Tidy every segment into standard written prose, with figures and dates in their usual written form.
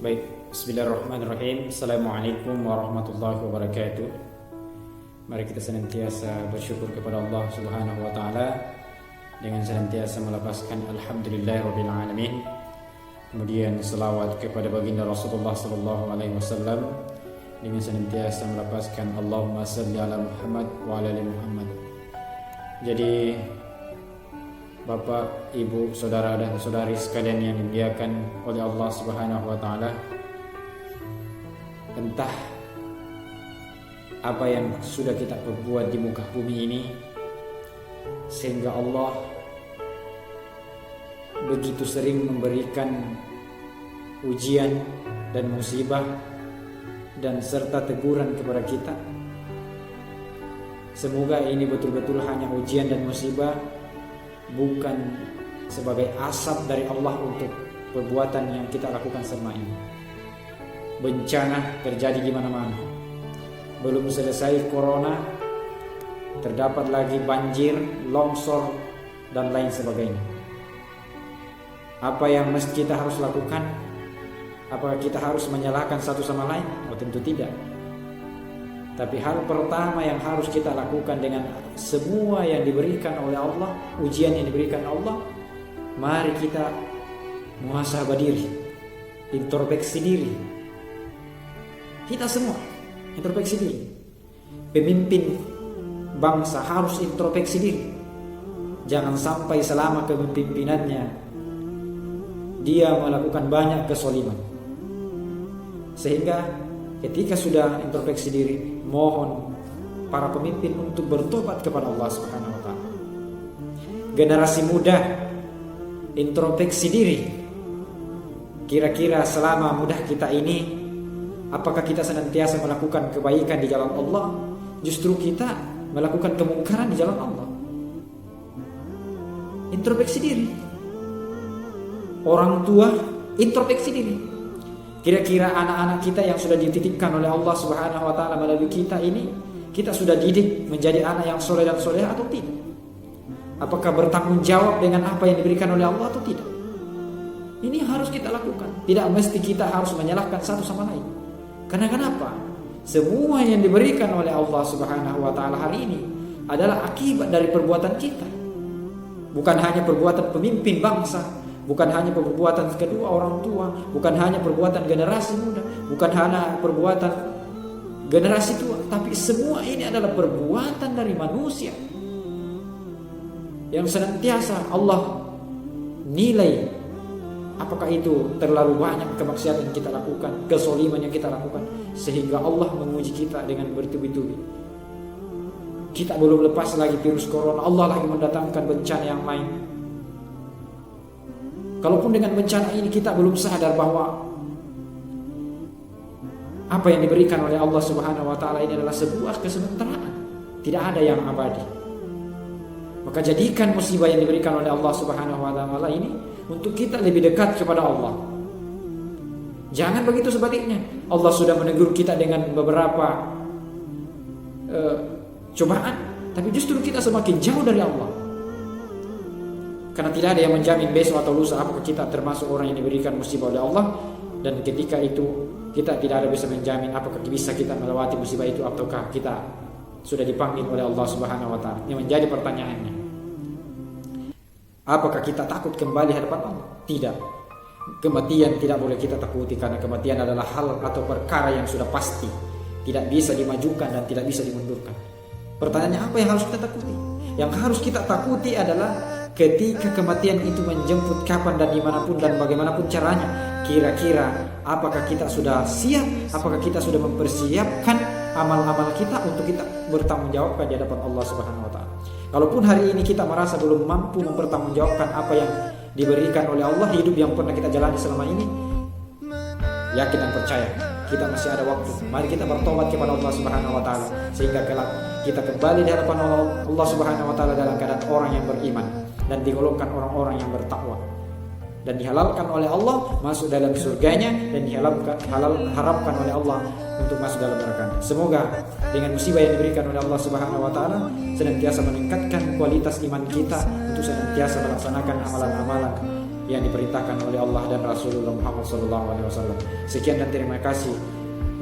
Baik, bismillahirrahmanirrahim. Assalamualaikum warahmatullahi wabarakatuh. Mari kita senantiasa bersyukur kepada Allah Subhanahu wa taala dengan senantiasa melapaskan alhamdulillahirabbil alamin. Kemudian selawat kepada baginda Rasulullah sallallahu alaihi wasallam dengan senantiasa melapaskan Allahumma shalli ala Muhammad wa ala ali Muhammad. Jadi Bapak, Ibu, Saudara dan Saudari sekalian yang dimuliakan oleh Allah Subhanahu wa taala, entah apa yang sudah kita perbuat di muka bumi ini sehingga Allah begitu sering memberikan ujian dan musibah dan serta teguran kepada kita. Semoga ini betul-betul hanya ujian dan musibah, bukan sebagai asap dari Allah untuk perbuatan yang kita lakukan selama ini. Bencana terjadi di mana-mana. Belum selesai corona, terdapat lagi banjir, longsor, dan lain sebagainya. Apa yang mesti kita harus lakukan? Apakah kita harus menyalahkan satu sama lain? Oh, tentu tidak. Tapi hal pertama yang harus kita lakukan dengan semua yang diberikan oleh Allah, ujian yang diberikan Allah, mari kita muhasabah diri, introspeksi diri. Kita semua introspeksi diri. Pemimpin bangsa harus introspeksi diri. Jangan sampai selama kepemimpinannya dia melakukan banyak kezaliman. Sehingga ketika sudah introspeksi diri, mohon para pemimpin untuk bertobat kepada Allah Subhanahu wa taala. Generasi muda, introspeksi diri. Kira-kira selama muda kita ini, apakah kita senantiasa melakukan kebaikan di jalan Allah? Justru kita melakukan kemungkaran di jalan Allah. Introspeksi diri. Orang tua, introspeksi diri. Kira-kira anak-anak kita yang sudah dititipkan oleh Allah Subhanahu wa taala melalui kita ini, kita sudah didik menjadi anak yang soleh dan soleh atau tidak? Apakah bertanggung jawab dengan apa yang diberikan oleh Allah atau tidak? Ini harus kita lakukan. Tidak mesti kita harus menyalahkan satu sama lain. Karena kenapa? Semua yang diberikan oleh Allah Subhanahu wa taala hari ini adalah akibat dari perbuatan kita. Bukan hanya perbuatan pemimpin bangsa, bukan hanya perbuatan kedua orang tua, bukan hanya perbuatan generasi muda, bukan hanya perbuatan generasi tua, tapi semua ini adalah perbuatan dari manusia yang senantiasa Allah nilai. Apakah itu terlalu banyak kemaksiatan yang kita lakukan, kezaliman yang kita lakukan, sehingga Allah menguji kita dengan bertubi-tubi. Kita belum lepas lagi virus corona, Allah lagi mendatangkan bencana yang lain. Kalaupun dengan bencana ini kita belum sadar bahwa apa yang diberikan oleh Allah Subhanahu wa taala ini adalah sebuah kesementaraan, tidak ada yang abadi. Maka jadikan musibah yang diberikan oleh Allah Subhanahu wa taala ini untuk kita lebih dekat kepada Allah. Jangan begitu sebaliknya. Allah sudah menegur kita dengan beberapa cobaan, tapi justru kita semakin jauh dari Allah. Karena tidak ada yang menjamin besok atau lusa apakah kita termasuk orang yang diberikan musibah oleh Allah. Dan ketika itu kita tidak ada bisa menjamin apakah bisa kita melewati musibah itu ataukah kita sudah dipanggil oleh Allah Subhanahu wa taala. Yang menjadi pertanyaannya, apakah kita takut kembali hadapan Allah? Tidak. Kematian tidak boleh kita takuti, karena kematian adalah hal atau perkara yang sudah pasti, tidak bisa dimajukan dan tidak bisa dimundurkan. Pertanyaannya, apa yang harus kita takuti? Yang harus kita takuti adalah ketika kematian itu menjemput kapan dan dimanapun dan bagaimanapun caranya. Kira-kira apakah kita sudah siap? Apakah kita sudah mempersiapkan amal-amal kita untuk kita bertanggung jawabkan di hadapan Allah Subhanahu wa taala? Kalaupun hari ini kita merasa belum mampu mempertanggungjawabkan apa yang diberikan oleh Allah, hidup yang pernah kita jalani selama ini, yakin dan percaya kita masih ada waktu. Mari kita bertobat kepada Allah Subhanahu wa taala sehingga kelak kita kembali di hadapan Allah Subhanahu wa taala dalam keadaan orang yang beriman dan digolongkan orang-orang yang bertakwa, dan dihalalkan oleh Allah masuk dalam surganya, dan diharapkan oleh Allah untuk masuk dalam neraka. Semoga dengan musibah yang diberikan oleh Allah Subhanahu wa taala senantiasa meningkatkan kualitas iman kita untuk senantiasa melaksanakan amalan-amalan yang diperintahkan oleh Allah dan Rasulullah Muhammad SAW. Sekian dan terima kasih.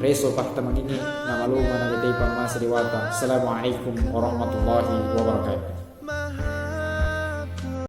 Reso Pahtamangini nama lu mana Assalamualaikum warahmatullahi wabarakatuh.